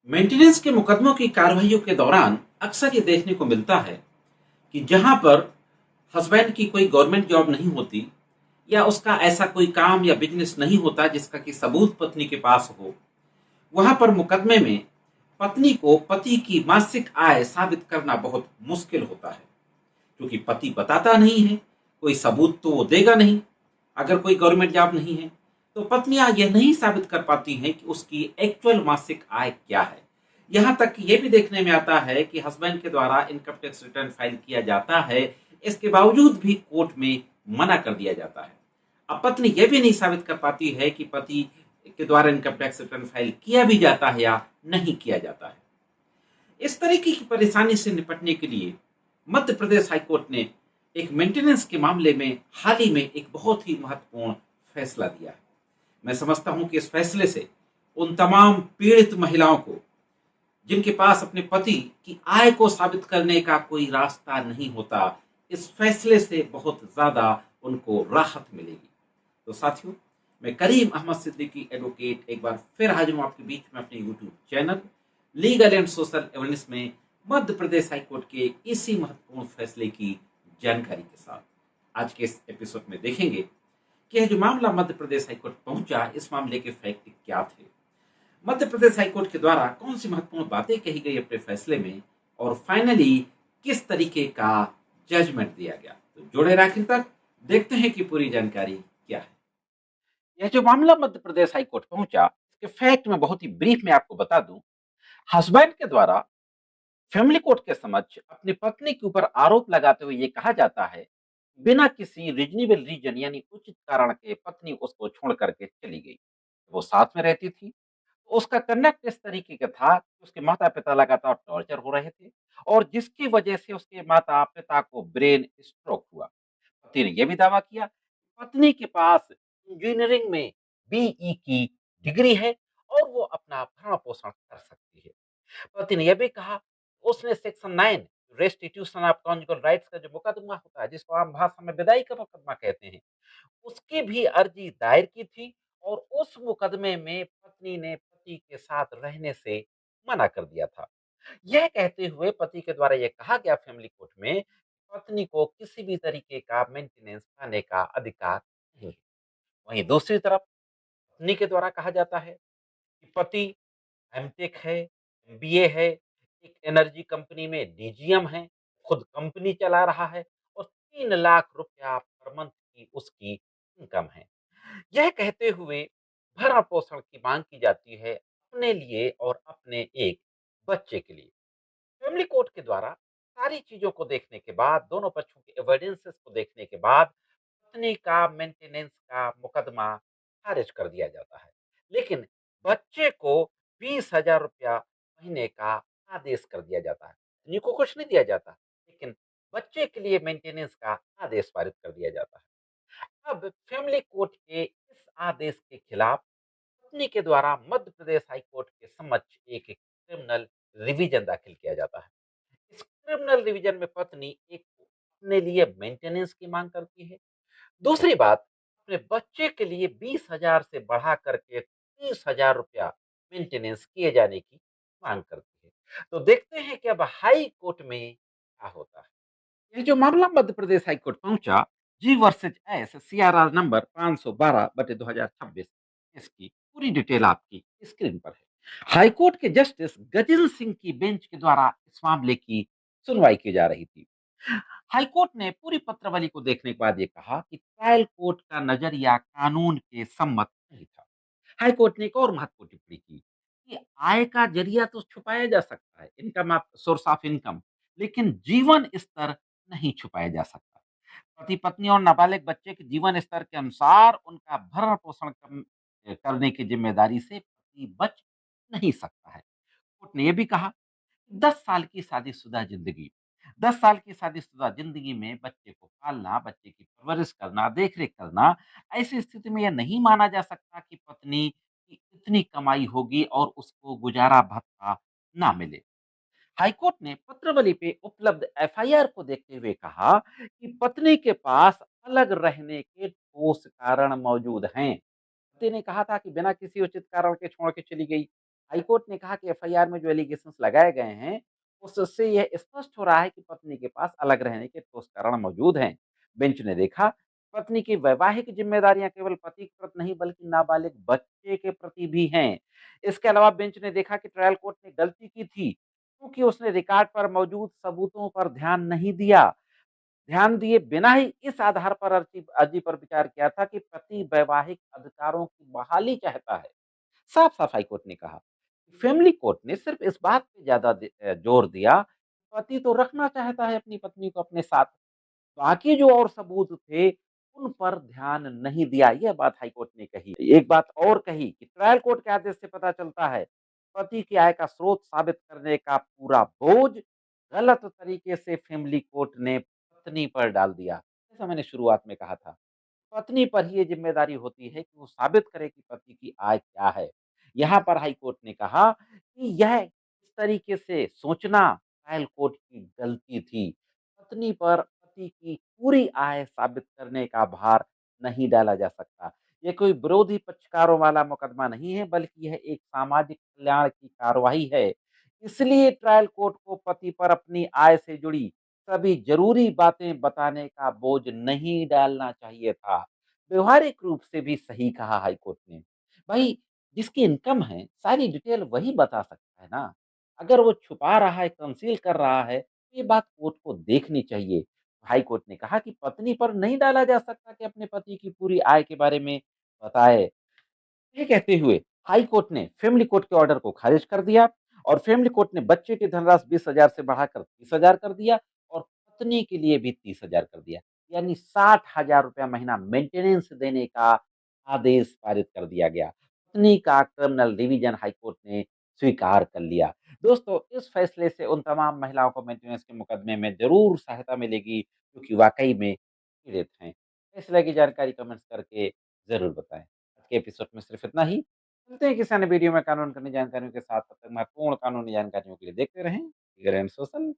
Maintenance के मुकदमों की कार्रवाइयों के दौरान अक्सर ये देखने को मिलता है कि जहां पर हस्बैंड की कोई गवर्नमेंट जॉब नहीं होती या उसका ऐसा कोई काम या बिजनेस नहीं होता जिसका कि सबूत पत्नी के पास हो, वहां पर मुकदमे में पत्नी को पति की मासिक आय साबित करना बहुत मुश्किल होता है, क्योंकि पति बताता नहीं है, कोई सबूत तो वो देगा नहीं। अगर कोई गवर्नमेंट जॉब नहीं है तो पत्नियां यह नहीं साबित कर पाती हैं कि उसकी एक्चुअल मासिक आय क्या है। यहां तक कि यह भी देखने में आता है कि हस्बैंड के द्वारा इनकम टैक्स रिटर्न फाइल किया जाता है, इसके बावजूद भी कोर्ट में मना कर दिया जाता है। अब पत्नी यह भी नहीं साबित कर पाती है कि पति के द्वारा इनकम टैक्स रिटर्न फाइल किया भी जाता है या नहीं किया जाता है। इस तरीके की परेशानी से निपटने के लिए मध्य प्रदेश हाईकोर्ट ने एक मेंटेनेंस के मामले में हाल ही में एक बहुत ही महत्वपूर्ण फैसला दिया है। मैं समझता हूं कि इस फैसले से उन तमाम पीड़ित महिलाओं को, जिनके पास अपने पति की आय को साबित करने का कोई रास्ता नहीं होता, इस फैसले से बहुत ज्यादा उनको राहत मिलेगी। तो साथियों, मैं करीम अहमद सिद्दीकी एडवोकेट एक बार फिर हाजिर हूं आपके बीच में अपने YouTube channel legal and social awareness में मध्य प्रदेश हाईकोर्ट के इसी महत्वपूर्ण फैसले की जानकारी के साथ। आज के इस एपिसोड में देखेंगे कि यह जो मामला मध्य प्रदेश हाईकोर्ट पहुंचा, इस मामले के फैक्ट क्या थे, मध्य प्रदेश हाईकोर्ट के द्वारा कौन सी महत्वपूर्ण बातें कही गई अपने फैसले में, और फाइनली किस तरीके का जजमेंट दिया गया। तो जुड़े रहे आखिर तक, देखते हैं कि पूरी जानकारी क्या है। यह जो मामला मध्य प्रदेश हाईकोर्ट पहुंचा, इसके फैक्ट में बहुत ही ब्रीफ में आपको बता दूं। हस्बैंड के द्वारा फैमिली कोर्ट के समक्ष अपनी पत्नी के ऊपर आरोप लगाते हुए ये कहा जाता है, बिना किसी रीजनेबल रीजन यानी उचित कारण के पत्नी उसको छोड़ करके चली गई। वो साथ में रहती थी। उसका कंडक्ट इस तरीके का था कि उसके माता-पिता लगातार टॉर्चर हो रहे थे और जिसकी वजह से उसके माता-पिता को ब्रेन स्ट्रोक हुआ। पति ने यह भी दावा किया, पत्नी के पास इंजीनियरिंग में बीई की डिग्री है और वो अपना भरण-पोषण कर सकती है। पति ने यह भी कहा, उसने section 9 restitution of conjugal rights का जो मुकदमा होता है, जिसको आम भाषा में विदाई का मुकदमा कहते हैं, उसकी भी अर्जी दायर की थी और उस मुकदमे में पत्नी ने पति के साथ रहने से मना कर दिया था। यह कहते हुए पति के द्वारा यह कहा गया फैमिली कोर्ट में, पत्नी को किसी भी तरीके का मेंटेनेंस पाने का अधिकार नहीं है। वहीं दूसरी तरफ पत्नी के द्वारा कहा जाता है कि पति एमटेक है, एमबीए है, एक एनर्जी कंपनी में डीजीएम है, खुद कंपनी चला रहा है और 3 लाख रुपया पर मंथ की उसकी इनकम है। यह कहते हुए भरण-पोषण की माँग की जाती है अपने लिए और अपने एक बच्चे के लिए। फैमिली कोर्ट के द्वारा सारी चीज़ों को देखने के बाद, दोनों पक्षों के एविडेंसेस को देखने के बाद, पत्नी का मेंटेनेंस का मुकदमा खारिज कर दिया जाता है। लेकिन बच्चे को 20,000 रुपया महीने का आदेश कर दिया जाता है। पत्नी को कुछ नहीं दिया जाता, लेकिन बच्चे के लिए मेंटेनेंस का आदेश पारित कर दिया जाता है। अब फैमिली कोर्ट के इस आदेश के खिलाफ पत्नी के द्वारा मध्य प्रदेश हाई कोर्ट के समक्ष एक क्रिमिनल रिवीजन दाखिल किया जाता है। इस क्रिमिनल रिवीजन में पत्नी एक अपने लिए मेंटेनेंस की मांग करती है। दूसरी बात, अपने बच्चे के लिए 20,000 से बढ़ा करके 30,000 रुपया मेंटेनेंस किए जाने की मांग करती है। तो देखते हैं कि अब हाई कोर्ट में क्या होता है। ये जो मामला मध्य प्रदेश हाई कोर्ट पहुंचा, G versus S CRR number 512 बटे 2026, इसकी पूरी डिटेल आपकी स्क्रीन पर है। हाईकोर्ट के जस्टिस गजेंद्र सिंह की बेंच के द्वारा इस मामले की सुनवाई की जा रही थी। हाईकोर्ट ने पूरी पत्रावली को देखने के बाद ये कहा कि ट्रायल कोर्ट का नजरिया कानून के सम्मत नहीं था। हाईकोर्ट ने एक और महत्वपूर्ण टिप्पणी की कि आय का जरिया तो छुपाया जा सकता है, income of source of income, लेकिन जीवन स्तर नहीं छुपाया जा सकता। पति पत्नी और नाबालिग बच्चे के जीवन स्तर के अनुसार उनका भरण पोषण करने की जिम्मेदारी से पति बच नहीं सकता है। कोर्ट ने यह भी कहा, 10 साल की शादीशुदा जिंदगी 10 साल की शादीशुदा जिंदगी में बच्चे को पालना, बच्चे की परवरिश करना, देख-रेख करना, ऐसी स्थिति में यह नहीं माना जा सकता कि पत्नी की इतनी कमाई होगी और उसको गुजारा भत्ता ना मिले। हाईकोर्ट ने पत्रावली पे उपलब्ध एफआईआर को देखते हुए कहा कि पत्नी के पास अलग रहने के ठोस कारण मौजूद हैं। पति ने कहा था कि बिना किसी उचित कारण के छोड़ के चली गई। हाईकोर्ट ने कहा कि एफआईआर में जो एलिगेशंस लगाए गए हैं, उससे यह स्पष्ट हो रहा है कि पत्नी के पास अलग रहने के ठोस कारण मौजूद हैं। बेंच ने देखा, पत्नी की वैवाहिक जिम्मेदारियां केवल पति के प्रति नहीं बल्कि नाबालिग बच्चे के प्रति भी हैं। इसके अलावा बेंच ने देखा कि ट्रायल कोर्ट ने गलती की थी क्योंकि उसने रिकॉर्ड पर मौजूद सबूतों पर ध्यान नहीं दिया। ध्यान दिए बिना ही इस आधार पर अर्जी पर विचार किया था कि पति वैवाहिक अधिकारों की बहाली चाहता है। साफ-साफ हाईकोर्ट ने कहा। फैमिली कोर्ट ने सिर्फ इस बात पे ज़्यादा जोर दिया, पति तो रखना चाहता है अपनी पत्नी को अपने साथ। बाकी जो और सबूत थे, उन पर ध्यान नहीं दिया, यह बात हाईकोर्ट ने कही। एक बात और कही कि ट्रायल कोर्ट के आदेश से पता चलता है, पति की आय का स्रोत साबित करने का पूरा बोझ गलत तरीके से फैमिली कोर्ट ने पत्नी पर डाल दिया। जैसा मैंने शुरुआत में कहा था। पत्नी पर ही ये ज़िम्मेदारी होती है कि वो साबित करे कि पति की आय क्या है। यहाँ पर हाई कोर्ट ने कहा कि यह इस तरीके से सोचना ट्रायल कोर्ट की गलती थी। पत्नी पर पति की पूरी आय साबित करने का भार नहीं डाला जा सकता। ये कोई विरोधी पक्षकारों वाला मुकदमा नहीं है, बल्कि यह एक सामाजिक कल्याण की कार्रवाई है। इसलिए ट्रायल कोर्ट को पति पर अपनी आय से जुड़ी सभी ज़रूरी बातें बताने का बोझ नहीं डालना चाहिए था। व्यवहारिक रूप से भी सही कहा हाई कोर्ट ने। भाई, जिसकी इनकम है, सारी डिटेल वही बता सकता है ना। अगर वो छुपा रहा है, कंसील कर रहा है, तो ये बात कोर्ट को देखनी चाहिए। हाई कोर्ट ने कहा कि पत्नी पर नहीं डाला जा सकता कि अपने पति की पूरी आय के बारे में बताए। ये कहते हुए हाई कोर्ट ने फैमिली कोर्ट के ऑर्डर को खारिज कर दिया और फैमिली कोर्ट ने बच्चे की धनराशि 20,000 से बढ़ाकर 30,000 कर दिया और पत्नी के लिए भी 30,000 कर दिया। यानी 60,000 रुपया महीना मेंटेनेंस देने का आदेश पारित कर दिया गया। पत्नी का क्रिमिनल डिवीजन हाई कोर्ट ने स्वीकार कर लिया। दोस्तों, इस फैसले से उन तमाम महिलाओं को मेंटेनेंस के मुकदमे में ज़रूर सहायता मिलेगी, क्योंकि वाक़ई में पीड़ित हैं। फैसले की जानकारी कमेंट्स करके ज़रूर बताएँ। आज के एपिसोड में सिर्फ इतना ही। मिलते हैं किसी अन्य वीडियो में कानून की जानकारियों के साथ। तब तक महत्वपूर्ण कानूनी जानकारियों के लिए देखते रहें लीगल एंड सोशल।